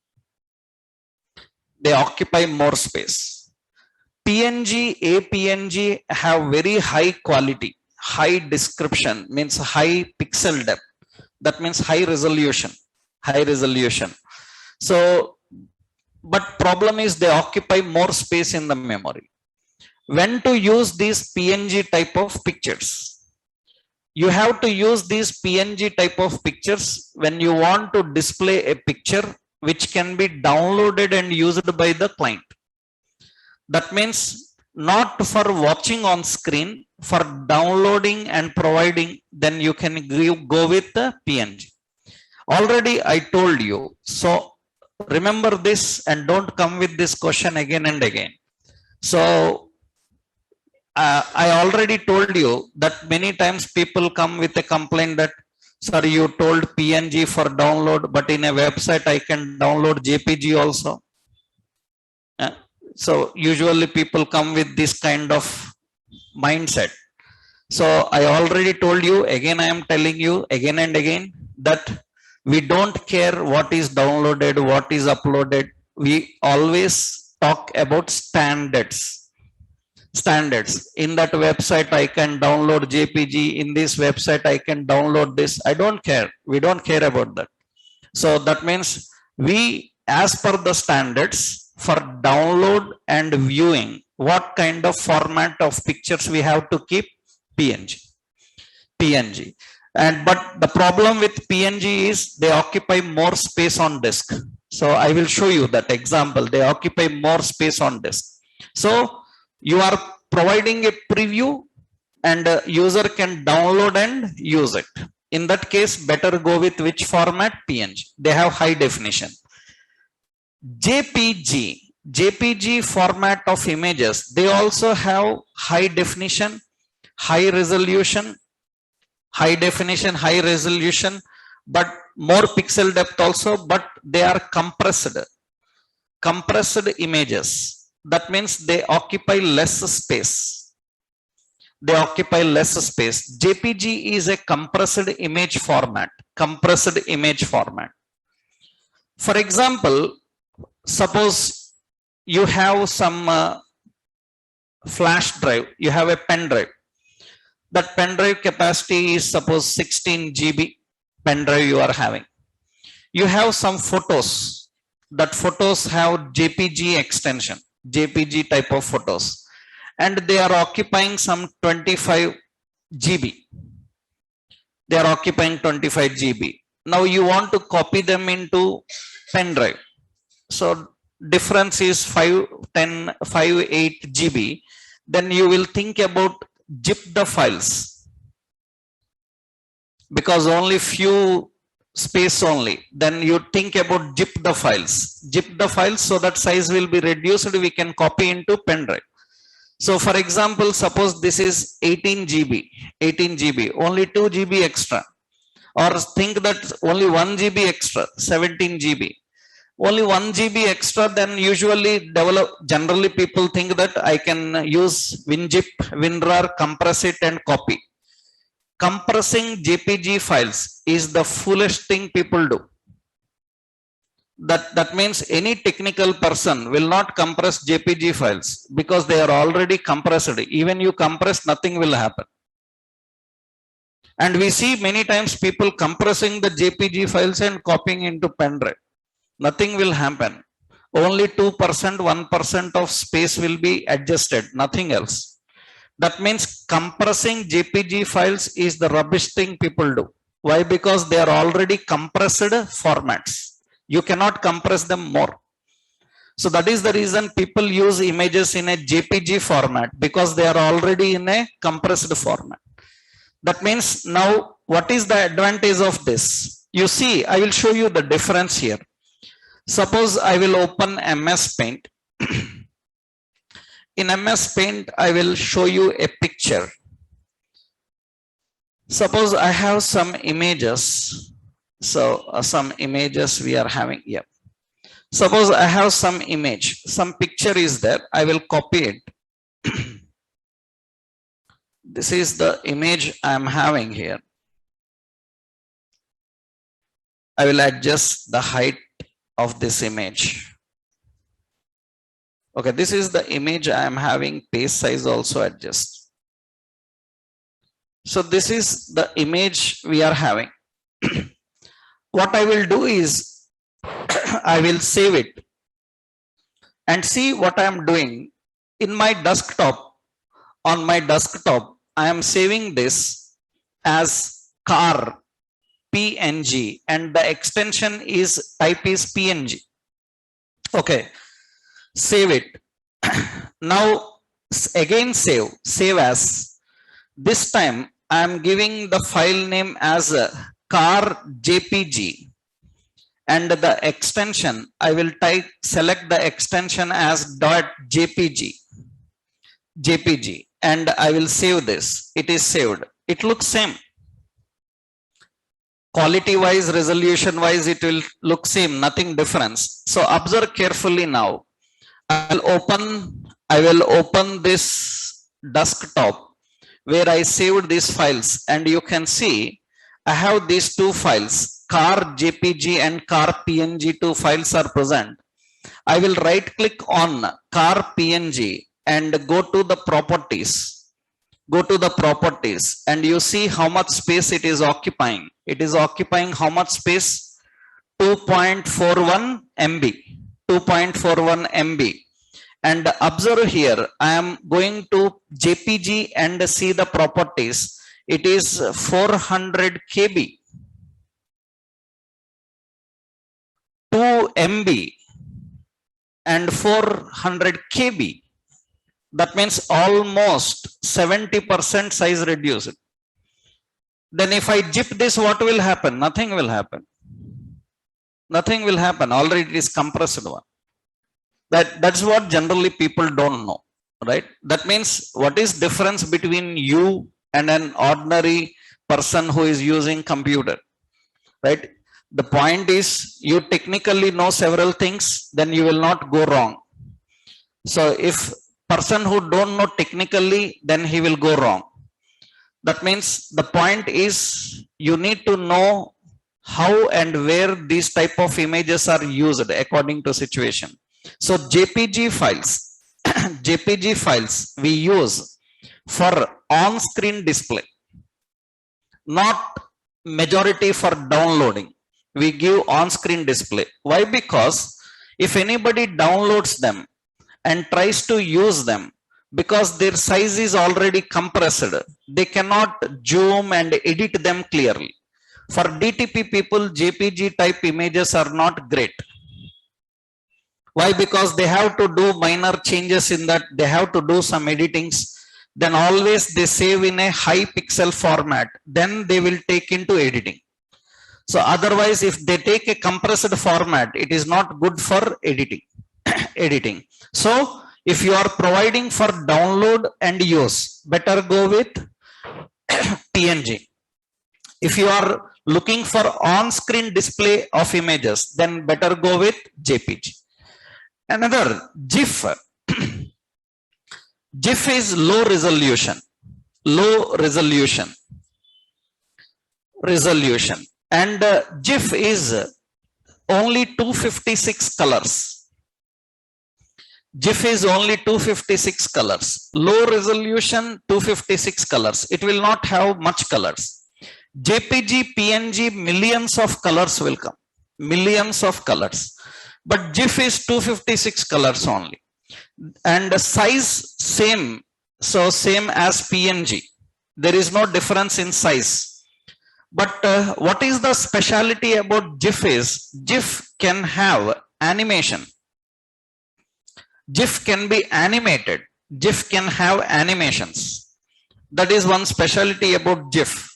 PNG, APNG have very high quality, high description, means high pixel depth. That means high resolution. So but problem is they occupy more space in the memory. When to use these PNG type of pictures? You have to use these PNG type of pictures when you want to display a picture which can be downloaded and used by the client. That means not for watching on screen, for downloading and providing, then you can go with the PNG. Already I told you, so remember this and don't come with this question again and again. So I already told you that many times people come with a complaint that, sir, you told PNG for download, but in a website I can download JPG also. So usually people come with this kind of mindset. So I already told you, again I am telling you again and again, that we don't care what is downloaded, what is uploaded. We always talk about standards. In that website I can download JPG, in this website I can download this. I don't care. We don't care about that. So that means we, as per the standards for download and viewing, what kind of format of pictures we have to keep? PNG. And but the problem with PNG is they occupy more space on disk. So I will show you that example. They occupy more space on disk. So you are providing a preview and a user can download and use it. In that case, better go with which format? PNG. They have high definition. JPG format of images, they also have high definition, high resolution, high definition, high resolution, but more pixel depth also, but they are compressed images. That means they occupy less space. JPG is a compressed image format. For example, suppose you have some flash drive, you have a pen drive. That pen drive capacity is suppose 16 GB pen drive you are having. You have some photos. That photos have JPG extension, JPG type of photos, and they are occupying some 25 GB. They are occupying 25 GB. Now you want to copy them into pen drive. So difference is 8 GB. Then you will think about zip the files, because only few space only. Then you think about zip the files so that size will be reduced. We can copy into pen drive. So for example, suppose this is 18 GB, only 2 GB extra, or think that only 1 GB extra, 17 GB. Only 1 GB extra, then generally people think that I can use WinZip, WinRAR, compress it and copy. Compressing JPG files is the foolish thing people do. That means any technical person will not compress JPG files because they are already compressed. Even you compress, nothing will happen. And we see many times people compressing the JPG files and copying into pen drive. Nothing will happen. Only 2%, 1% of space will be adjusted, nothing else. That means compressing JPG files is the rubbish thing people do. Why? Because they are already compressed formats. You cannot compress them more. So that is the reason people use images in a JPG format, because they are already in a compressed format. That means now what is the advantage of this? You see, I will show you the difference here. Suppose I will open MS Paint. In MS Paint, I will show you a picture. Suppose I have some images. So some images we are having here. Suppose I have some image, some picture is there. I will copy it. This is the image I am having here. I will adjust the height of this image. Okay, this is the image I am having. Page size also adjust. So this is the image we are having. What I will do is I will save it. And see what I am doing in my desktop. On my desktop, I am saving this as car PNG and the extension is type is PNG. Okay, save it. Now again save as. This time I am giving the file name as car JPG and the extension I will select the extension as .jpg and I will save this. It is saved. It looks same. Quality wise, resolution wise, it will look same, nothing difference. So observe carefully now. I will open this desktop where I saved these files, and you can see I have these two files, car JPG and car PNG. Two files are present. I will right click on car PNG and go to the properties. Go to the properties and you see how much space it is occupying. It is occupying how much space? 2.41 MB. 2.41 MB. And observe here, I am going to JPG and see the properties. It is 400 KB. 2 MB and 400 KB. That means almost 70% size reduced. Then if I zip this, what will happen? Nothing will happen. Nothing will happen. Already it is compressed one. That's what generally people don't know, right? That means what is difference between you and an ordinary person who is using computer, right? The point is you technically know several things, then you will not go wrong. So if person who don't know technically, then he will go wrong. That means the point is you need to know how and where these type of images are used according to situation. So JPG files, JPG files we use for on-screen display, not majority for downloading. We give on-screen display. Why? Because if anybody downloads them and tries to use them, because their size is already compressed, they cannot zoom and edit them clearly. For DTP people, JPG type images are not great. Why? Because they have to do minor changes in that, they have to do some editings, then always they save in a high pixel format, then they will take into editing. So otherwise, if they take a compressed format, it is not good for editing. So if you are providing for download and use, better go with PNG. If you are looking for on-screen display of images, then better go with JPG. Another GIF. GIF is low resolution. And GIF is only 256 colors. GIF is only 256 colors. Low resolution, 256 colors. It will not have much colors. JPG, PNG, millions of colors will come. Millions of colors. But GIF is 256 colors only. And the size same. So same as PNG. There is no difference in size. But what is the specialty about GIF is, GIF can have animation. GIF can be animated. GIF can have animations. That is one specialty about GIF.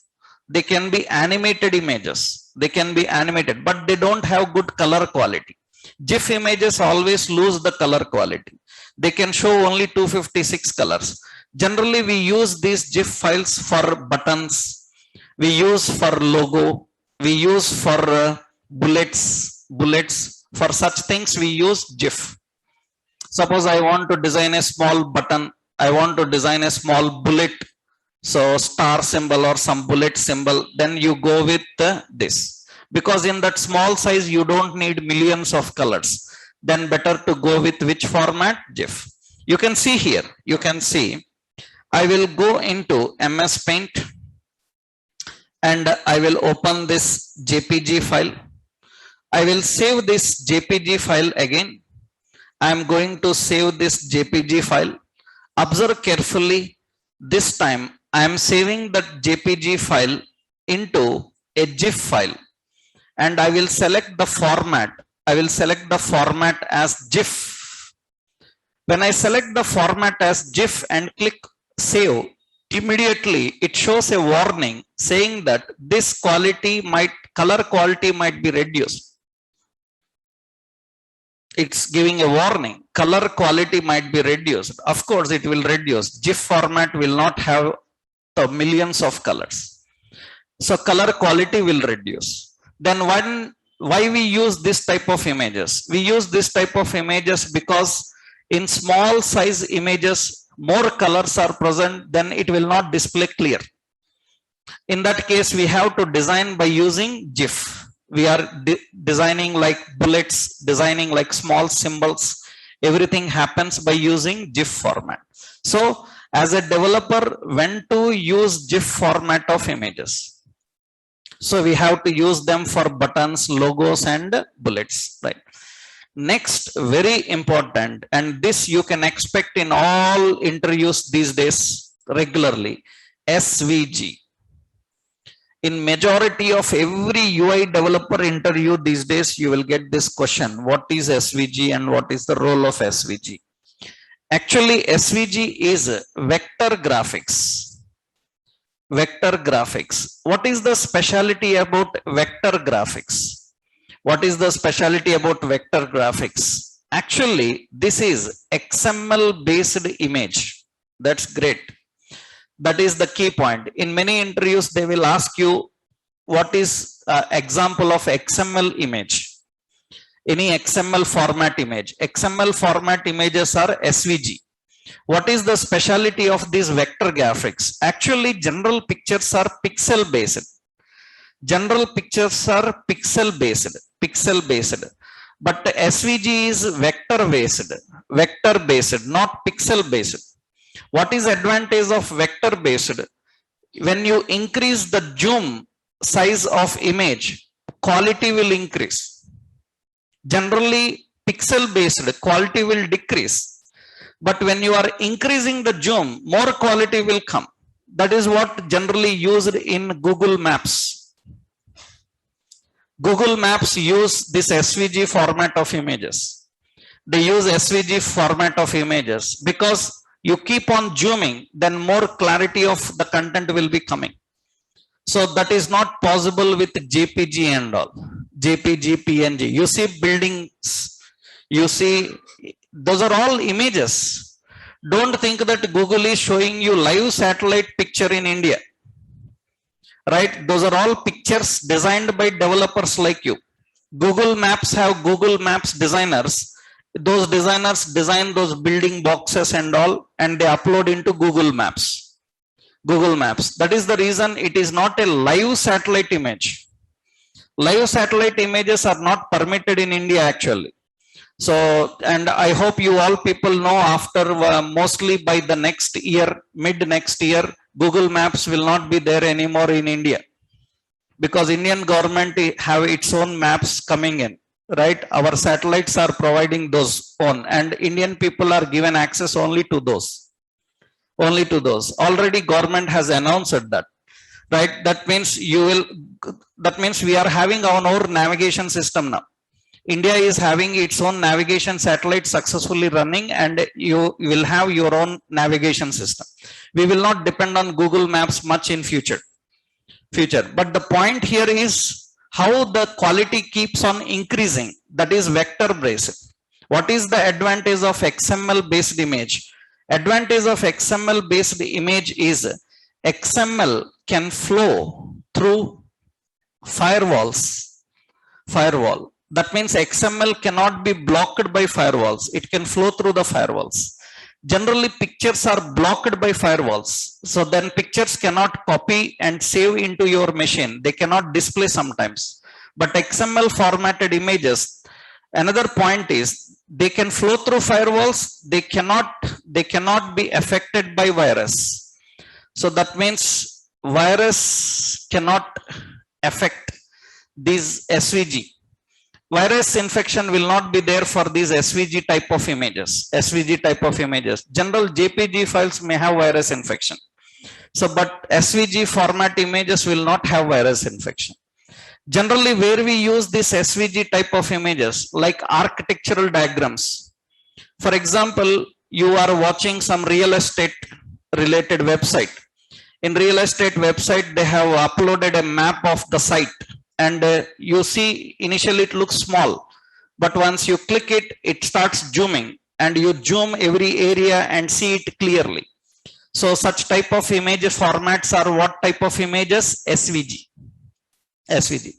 They can be animated images. They can be animated, but they don't have good color quality. GIF images always lose the color quality. They can show only 256 colors. Generally, we use these GIF files for buttons. We use for logo. We use for bullets. For such things, we use GIF. Suppose I want to design a small button. I want to design a small bullet. So star symbol or some bullet symbol. Then you go with this. Because in that small size, you don't need millions of colors. Then better to go with which format? GIF. You can see here. You can see. I will go into MS Paint. And I will open this JPG file. I will save this JPG file again. I am going to save this JPG file. Observe carefully. This time I am saving that JPG file into a GIF file, and I will select the format. I will select the format as GIF. When I select the format as GIF and click save, immediately it shows a warning saying that this color quality might be reduced. It's giving a warning, color quality might be reduced. Of course it will reduce. GIF format will not have the millions of colors, so color quality will reduce. Then why we use this type of images? We use this type of images because in small size images more colors are present, then it will not display clear. In that case we have to design by using GIF. We are designing like bullets, designing like small symbols. Everything happens by using GIF format. So as a developer, when to use GIF format of images? So we have to use them for buttons, logos, and bullets, right? Next, very important, and this you can expect in all interviews these days regularly, SVG. In majority of every UI developer interview these days, you will get this question: what is SVG and what is the role of SVG? Actually, SVG is vector graphics. Vector graphics. What is the specialty about vector graphics? What is the specialty about vector graphics? Actually, this is XML based image. That's great. That is the key point. In many interviews, they will ask you what is example of XML image. Any XML format image. XML format images are SVG. What is the specialty of these vector graphics? Actually, general pictures are pixel based. General pictures are pixel based. But SVG is vector based, not pixel based. What is advantage of vector based? When you increase the zoom size of image, quality will increase. Generally, pixel based quality will decrease. But when you are increasing the zoom, more quality will come. That is what generally used in Google Maps. Google Maps use this SVG format of images. They use SVG format of images because you keep on zooming, then more clarity of the content will be coming. So that is not possible with JPG and all. JPG, PNG. You see buildings, you see, those are all images. Don't think that Google is showing you live satellite picture in India. Right? Those are all pictures designed by developers like you. Google Maps have Google Maps designers. Those designers design those building boxes and all, and they upload into Google Maps. Google Maps. That is the reason it is not a live satellite image. Live satellite images are not permitted in India actually. So, and I hope you all people know after mostly by the next year, mid next year, Google Maps will not be there anymore in India. Because Indian government have its own maps coming in. Right, our satellites are providing those own, and Indian people are given access only to those. Already government has announced that. Right, that means we are having our own navigation system now. India is having its own navigation satellite successfully running, and you will have your own navigation system. We will not depend on Google Maps much in future. But the point here is how the quality keeps on increasing. That is vector based. What is the advantage of XML based image? Advantage of XML based image is XML can flow through firewall. That means XML cannot be blocked by firewalls. It can flow through the firewalls. Generally, pictures are blocked by firewalls. So then pictures cannot copy and save into your machine. They cannot display sometimes. But XML formatted images, another point is they can flow through firewalls. They cannot be affected by virus. So that means virus cannot affect these SVG. Virus infection will not be there for these SVG type of images. SVG type of images. General JPG files may have virus infection. So, but SVG format images will not have virus infection. Generally, where we use this SVG type of images, like architectural diagrams. For example, you are watching some real estate related website. In real estate website, they have uploaded a map of the site, and you see initially it looks small, but once you click it, it starts zooming, and you zoom every area and see it clearly. So such type of image formats are what type of images? SVG. SVG.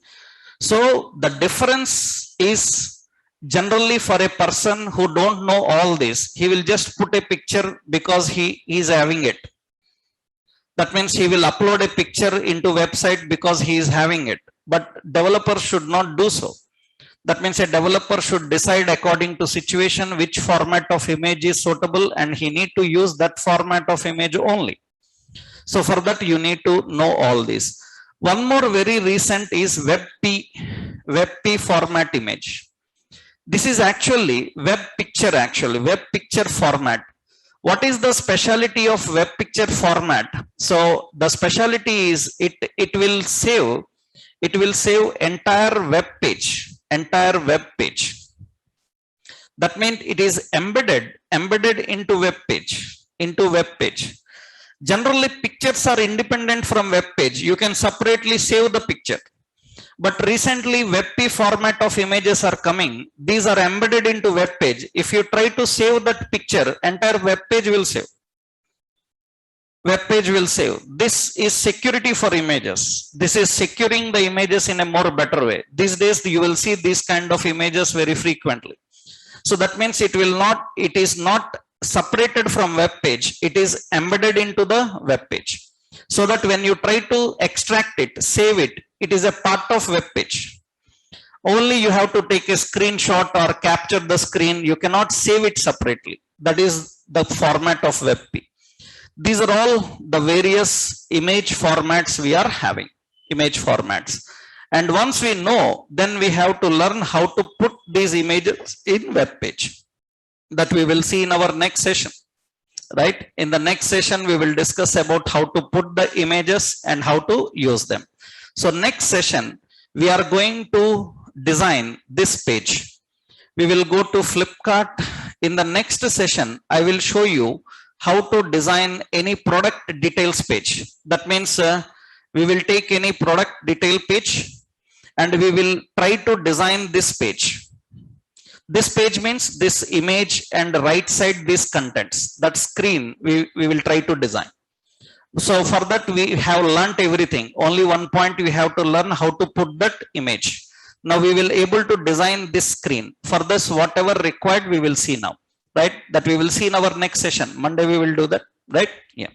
So the difference is generally for a person who don't know all this, he will just put a picture because he is having it. That means he will upload a picture into website because he is having it. But developer should not do so. That means a developer should decide according to situation which format of image is suitable, and he need to use that format of image only. So for that you need to know all this. One more very recent is WebP format image. This is actually web picture format. What is the specialty of web picture format? So the specialty is it will save entire web page. That means it is embedded into web page. Generally, pictures are independent from web page. You can separately save the picture. But recently, WebP format of images are coming. These are embedded into web page. If you try to save that picture, entire web page will save. This is security for images. This is securing the images in a more better way. These days, you will see these kind of images very frequently. So that means it is not separated from web page. It is embedded into the web page. So that when you try to extract it, save it, it is a part of web page. Only you have to take a screenshot or capture the screen. You cannot save it separately. That is the format of WebP. These are all the various image formats we are having. And once we know, then we have to learn how to put these images in web page. That we will see in our next session. Right? In the next session, we will discuss about how to put the images and how to use them. So next session, we are going to design this page. We will go to Flipkart. In the next session, I will show you how to design any product details page. That means we will take any product detail page and we will try to design this page. This page means this image and right side these contents. That screen we will try to design. So for that we have learnt everything. Only one point we have to learn how to put that image. Now we will able to design this screen. For this whatever required we will see now. Right? That we will see in our next session. Monday we will do that. Right? Yeah.